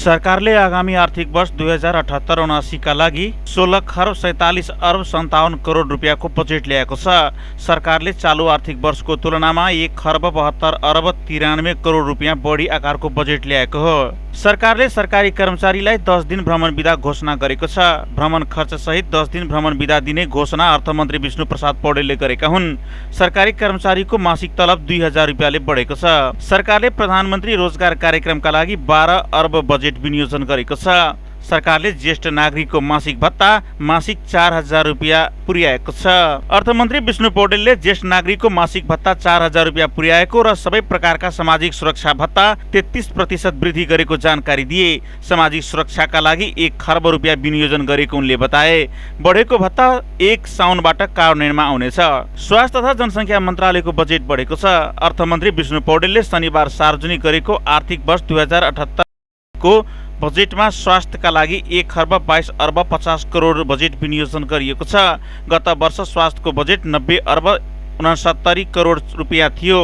सरकारले आगामी आर्थिक वर्ष 2078-79 का लागि 16 खरब 47 अर्ब 57 करोड रुपियाँको बजेट ल्याएको छ। सरकारले चालू आर्थिक वर्षको तुलनामा 1 खरब 72 अर्ब 93 करोड रुपियाँ बढी आकारको बजेट ल्याएको हो। सरकारले सरकारी कर्मचारीलाई 10 दिन भ्रमण बिदा घोषणा गरेको छ। भ्रमण खर्च सहित 10 दिन भ्रमण बिदा दिने घोषणा अर्थमन्त्री विष्णु प्रसाद पौडेलले गरेका हुन्। सरकारी कर्मचारीको मासिक तलब 2000 रुपियाँले बढेको छ। सरकारले प्रधानमन्त्री रोजगार कार्यक्रमका लागि 12 अर्ब बजेट विनियोजन गरेको छ। सरकारले ज्येष्ठ नागरिकको मासिक भत्ता मासिक 4000 रुपियाँ पुर्याएको छ। अर्थमन्त्री विष्णु पौडेलले ज्येष्ठ नागरिकको मासिक भत्ता 4000 रुपियाँ पुर्याएको र सबै प्रकारका सामाजिक सुरक्षा भत्ता 33% वृद्धि गरेको जानकारी दिए। सामाजिक सुरक्षाका लागि 1 खरब रुपियाँ विनियोजन गरेको उनले बताए। बढेको भत्ता 1 साउनबाट कार्यान्वयनमा आउनेछ। स्वास्थ्य तथा जनसङ्ख्या मन्त्रालयको बजेट बढेको छ। अर्थमन्त्री विष्णु पौडेलले शनिबार सार्वजनिक गरेको आर्थिक वर्ष 2078 को बजेटमा स्वास्थ्यका लागि 1 खरब 22 अर्ब 50 करोड बजेट विनियोजन गरिएको छ। गत वर्ष स्वास्थ्यको बजेट 90 अर्ब 69 करोड रुपियाँ थियो।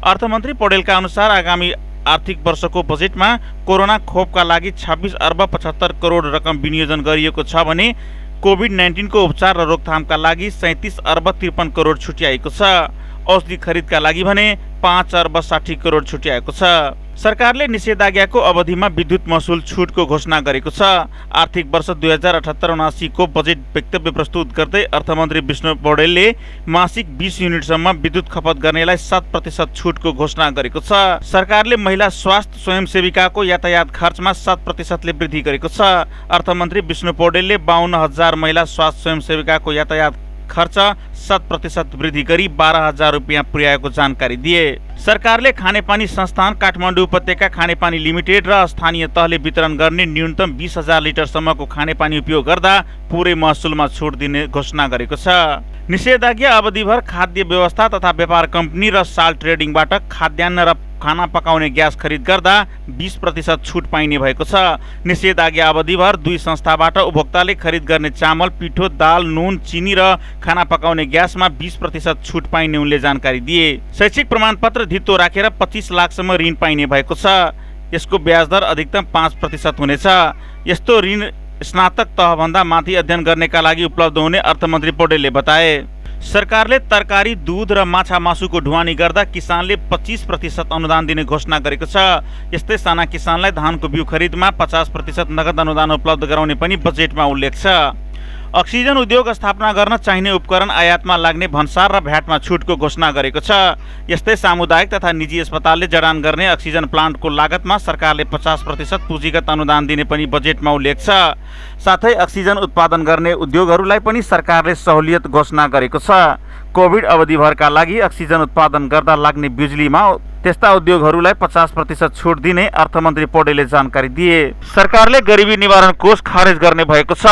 अर्थमन्त्री पौडेलका अनुसार आगामी आर्थिक वर्षको बजेटमा कोरोना खोपका लागि 26 अर्ब 75 करोड रकम विनियोजन गरिएको छ भने कोभिड-19 को उपचार र रोकथामका लागि 37 अर्ब 53 करोड छुट्याएको छ। औषधि खरिदका लागि भने 5 अर्ब 60 करोड छुट्याएको छ। सरकारले निषेधाज्ञाको अवधिमा विद्युत महसुल छुटको घोषणा गरेको छ। आर्थिक वर्ष 2078-79 को बजेट वक्तव्य प्रस्तुत गर्दै अर्थमन्त्री विष्णु पौडेलले मासिक 20 युनिटसम्म विद्युत खपत गर्नेलाई 7% छुटको घोषणा गरेको छ। सरकारले महिला स्वास्थ्य स्वयंसेविकाको यातायात खर्चमा 7%ले वृद्धि गरेको छ। अर्थमन्त्री विष्णु पौडेलले 52,000 महिला स्वास्थ्य स्वयंसेविकाको यातायात खर्च 7% वृद्धि गरी 12,000 रुपियाँ पुर्याएको जानकारी दिए। सरकारले खानेपानी संस्थान काठमाडौँ उपत्यका खानेपानी लिमिटेड र स्थानीय तहले वितरण गर्ने न्यूनतम 20,000 लिटरसम्मको खानेपानी उपयोग गर्दा पुरै महसुलमा छुट दिने घोषणा गरेको छ। निषेधाज्ञा अवधिभर खाद्य व्यवस्था तथा व्यापार कम्पनी र साल ट्रेडिङबाट खाद्यान्न र खाना पकाउने ग्यास खरिद गर्दा 20% छुट पाइने भएको छ। निषेधाज्ञा अवधिभर 2 संस्थाबाट उपभोक्ताले खरिद गर्ने चामल, पिठो, दाल, नुन, चिनी र खाना पकाउने ग्यासमा 20% छुट पाइने उनले जानकारी दिए। शैक्षिक प्रमाणपत्र धितो राखेर 25 लाखसम्म ऋण पाइने भएको छ। यसको ब्याज दर अधिकतम 5% हुनेछ। यस्तो ऋण स्नातक तहभन्दा माथि अध्ययन गर्नेका लागि उपलब्ध हुने अर्थमन्त्री पौडेलले बताए। सरकारले तरकारी, दूध र माछा मासुको ढुवानी गर्दा किसानले 25% अनुदान दिने घोषणा गरेको छ। यस्तै साना किसानलाई धानको बिउ खरिदमा 50% नगद अनुदान उपलब्ध गराउने पनि बजेटमा उल्लेख छ। अक्सिजन उद्योग स्थापना गर्न चाहिने उपकरण आयातमा लाग्ने भन्सार र भ्याटमा छुटको घोषणा गरेको छ। यस्तै सामुदायिक तथा निजी अस्पतालले जडान गर्ने अक्सिजन प्लान्टको लागतमा सरकारले 50% पुँजीगत अनुदान दिने पनि बजेटमा उल्लेख छ। साथै अक्सिजन उत्पादन गर्ने उद्योगहरूलाई पनि सरकारले सहुलियत घोषणा गरेको छ। कोभिड अवधिभरका लागि अक्सिजन उत्पादन गर्दा लाग्ने बिजुलीमा त्यस्ता उद्योगहरूलाई 50% छुट दिने अर्थमन्त्री पौडेलले जानकारी दिए। सरकारले गरिबी निवारण कोष खारेज गर्ने भएको छ।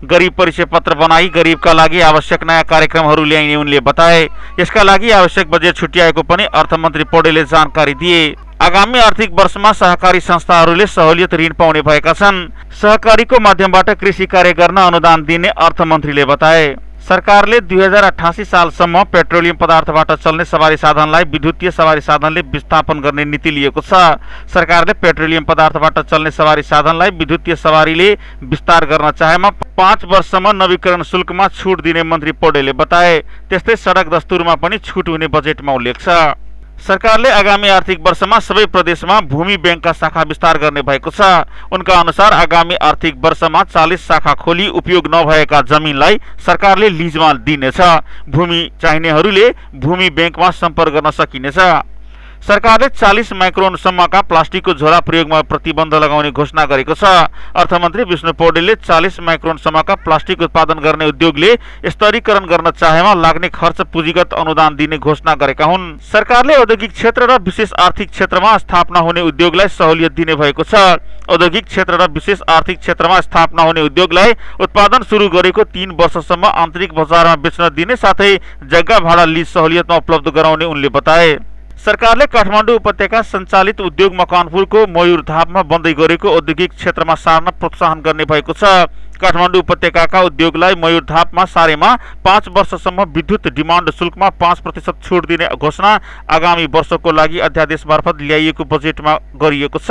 गरिब परिचय पत्र बनाई गरिबका लागि आवश्यक नयाँ कार्यक्रमहरू ल्याइने उनले बताए। यसका लागि आवश्यक बजेट छुट्याएको पनि अर्थमन्त्री पौडेलले जानकारी दिए। आगामी आर्थिक वर्षमा सहकारी संस्थाहरूले सहुलियत ऋण पाउने भएका छन्। सहकारीको माध्यमबाट कृषि कार्य गर्न अनुदान दिने अर्थमन्त्रीले बताए। सरकारले 2088 सालसम्म पेट्रोलियम पदार्थबाट चल्ने सवारी साधनलाई विद्युतीय सवारी साधनले विस्थापन गर्ने नीति लिएको छ। सरकारले पेट्रोलियम पदार्थबाट चल्ने सवारी साधनलाई विद्युतीय सवारीले विस्तार गर्न चाहेमा 5 वर्षसम्म नवीकरण शुल्कमा छुट दिने मन्त्री पौडेलले बताए। त्यस्तै सडक दस्तुरमा पनि छुट हुने बजेटमा उल्लेख छ। सरकारले आगामी आर्थिक वर्षमा सबै प्रदेशमा भूमि बैंकका शाखा विस्तार गर्ने भएको छ। उनका अनुसार आगामी आर्थिक वर्षमा 40 शाखा खोली उपयोग नभएका जमिनलाई सरकारले लिजमा दिनेछ। भूमि चाहिनेहरूले भूमि बैंकमा सम्पर्क गर्न सकिनेछ। सरकारले 40 माइक्रोनसम्मका प्लास्टिकको झोला प्रयोगमा प्रतिबन्ध लगाउने घोषणा गरेको छ। अर्थमन्त्री विष्णु पौडेलले 40 माइक्रोनसम्मका प्लास्टिक उत्पादन गर्ने उद्योगले स्तरीकरण गर्न चाहेमा लाग्ने खर्च पुँजीगत अनुदान दिने घोषणा गरेका हुन्। सरकारले औद्योगिक क्षेत्र र विशेष आर्थिक क्षेत्रमा स्थापना हुने उद्योगलाई सहुलियत दिने भएको छ। औद्योगिक क्षेत्र र विशेष आर्थिक क्षेत्रमा स्थापना हुने उद्योगलाई उत्पादन सुरु गरेको 3 वर्षसम्म आन्तरिक बजारमा बेच्न दिने साथै जग्गा भाडा लिज सहुलियतमा उपलब्ध गराउने उनले बताए। सरकारले काठमाडौँ उपत्यका सञ्चालित उद्योग मकवानपुरको मयूरधापमा बन्दै गरेको औद्योगिक क्षेत्रमा सार्न प्रोत्साहन गर्ने भएको छ। काठमाडौँ उपत्यकाका उद्योगलाई मयूरधापमा सारेमा 5 वर्षसम्म विद्युत डिमान्ड शुल्कमा 5% छुट दिने घोषणा आगामी वर्षको लागि अध्यादेश मार्फत ल्याइएको बजेटमा गरिएको छ।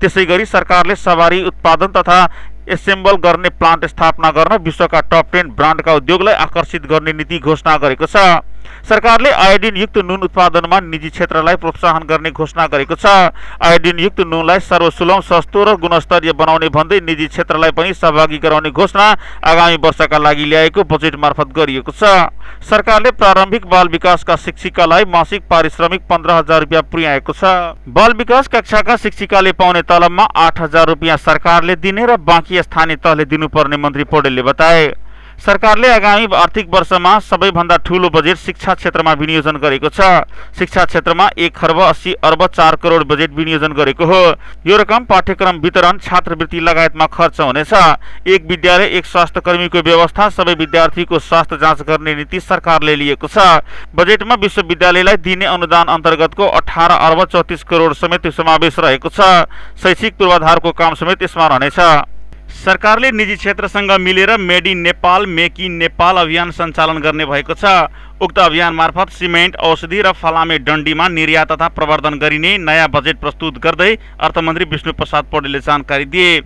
त्यसैगरी सरकारले सवारी उत्पादन तथा एसेम्बल गर्ने प्लान्ट स्थापना गर्न विश्वका टप 10 ब्रान्डका उद्योगलाई आकर्षित गर्ने नीति घोषणा गरेको छ। सरकारले आयोडिन युक्त नुन उत्पादनमा निजी क्षेत्रलाई प्रोत्साहन गर्ने घोषणा गरेको छ। आयोडिन युक्त नुनलाई सर्वसुलभ, सस्तो र गुणस्तरीय बनाउने भन्दै निजी क्षेत्रलाई पनि सहभागी गराउने घोषणा आगामी वर्षका लागि ल्याएको बजेट मार्फत गरिएको छ। सरकारले प्रारम्भिक बाल विकासका शिक्षिकालाई मासिक पारिश्रमिक 15,000 रुपियाँ पुर्याएको छ। बाल विकास कक्षाका शिक्षिकाले पाउने तलबमा 8,000 रुपियाँ सरकारले दिने र बाँकी स्थानीय तहले दिनुपर्ने मन्त्री पौडेलले बताए। सरकारले आगामी आर्थिक वर्षमा सबैभन्दा ठूलो बजेट शिक्षा क्षेत्रमा विनियोजन गरेको छ। शिक्षा क्षेत्रमा 1 खर्ब 80 अर्ब 4 करोड बजेट विनियोजन गरेको हो। यो रकम पाठ्यक्रम वितरण, छात्रवृत्ति लगायतमा खर्च हुनेछ। एक विद्यालय एक स्वास्थ्य कर्मीको व्यवस्था, सबै विद्यार्थीको स्वास्थ्य जाँच गर्ने नीति सरकारले लिएको छ। बजेटमा विश्वविद्यालयलाई दिने अनुदान अन्तर्गतको 18 अर्ब 34 करोड समेत समावेश रहेको छ। शैक्षिक पूर्वाधारको काम समेत यसमा रहनेछ। सरकारले निजी क्षेत्रसँग मिलेर made in Nepal, make in Nepal अभियान सञ्चालन गर्ने भएको छ। उक्त अभियान मार्फत सिमेन्ट, औषधि र फलामे डन्डीमा निर्यात तथा प्रवर्धन गरिने नयाँ बजेट प्रस्तुत गर्दै अर्थमन्त्री विष्णु प्रसाद पौडेलले जानकारी दिए।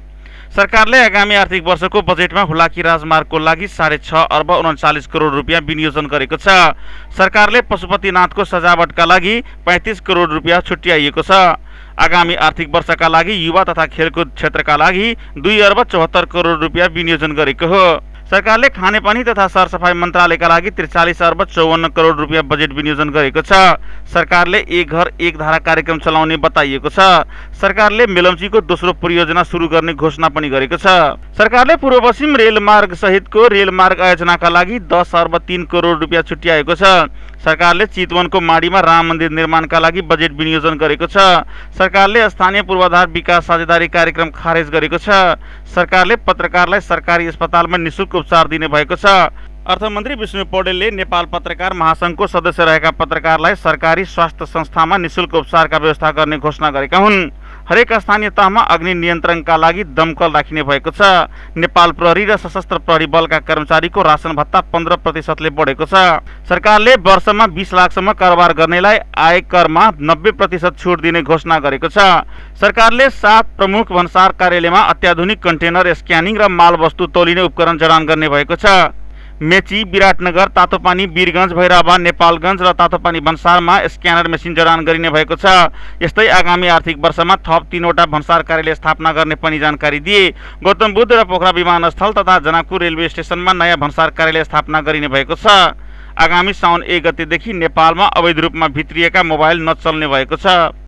सरकारले आगामी आर्थिक वर्षको बजेटमा हुलाकी राजमार्गको लागि 6.5 अर्ब 39 करोड रुपियाँ विनियोजन गरेको छ। सरकारले पशुपतिनाथको सजावटका लागि 35 करोड रुपियाँ छुट्याइएको छ। आगामी आर्थिक वर्षका लागि युवा तथा खेलकुद क्षेत्रका लागि 2 अर्ब 74 करोड रुपियाँ विनियोजन गरेको हो। सरकारले खानेपानी तथा सरसफाई मन्त्रालयका लागि 43 अर्ब 54 करोड रुपियाँ बजेट विनियोजन गरेको छ। सरकारले एक घर एक धारा कार्यक्रम चलाउने बताइएको छ। सरकारले मेलम्चीको दोस्रो परियोजना सुरु गर्ने घोषणा पनि गरेको छ। सरकारले पूर्व पश्चिम रेलमार्ग सहितको रेलमार्ग आयोजनाका लागि 10 अर्ब 3 करोड रुपियाँ छुट्याएको छ। सरकारले चितवनको माडीमा राम मन्दिर निर्माणका लागि बजेट विनियोजन गरेको छ। सरकारले स्थानीय पूर्वाधार विकास साझेदारी कार्यक्रम खारेज गरेको छ। सरकारले पत्रकारलाई सरकारी अस्पतालमा निःशुल्क उपचार दिने भएको छ। अर्थमन्त्री विष्णु पौडेलले नेपाल पत्रकार महासंघको सदस्य रहेका पत्रकारलाई सरकारी स्वास्थ्य संस्थामा निःशुल्क उपचारका व्यवस्था गर्ने घोषणा गरेका हुन्। हरेक स्थानीय तहमा अग्नि नियन्त्रणका लागि दमकल राखिने भएको छ। नेपाल प्रहरी र सशस्त्र प्रहरी बलका कर्मचारीको राशन भत्ता 15% बढेको छ। सरकारले वर्षमा 20 लाखसम्म कारोबार गर्नेलाई आयकरमा 90% छुट दिने घोषणा गरेको छ। सरकारले 7 प्रमुख भन्सार कार्यालयमा अत्याधुनिक कन्टेनर स्क्यानिङ र मालवस्तु तौलिने उपकरण जडान गर्ने भएको छ। मेची, विराटनगर, तातोपानी, वीरगञ्ज, भैरहवा, नेपालगञ्ज र तातोपानी भन्सारमा स्क्यानर मेसिन जडान गरिने भएको छ। यस्तै आगामी आर्थिक वर्षमा थप 3 वटा भन्सार कार्यालय स्थापना गर्ने पनि जानकारी दिए। गौतम बुद्ध र पोखरा विमानस्थल तथा जनकपुर रेलवे स्टेसनमा नयाँ भन्सार कार्यालय स्थापना गरिने भएको छ। आगामी साउन 1 गतेदेखि नेपालमा अवैध रूपमा भित्रिएका मोबाइल नचल्ने भएको छ।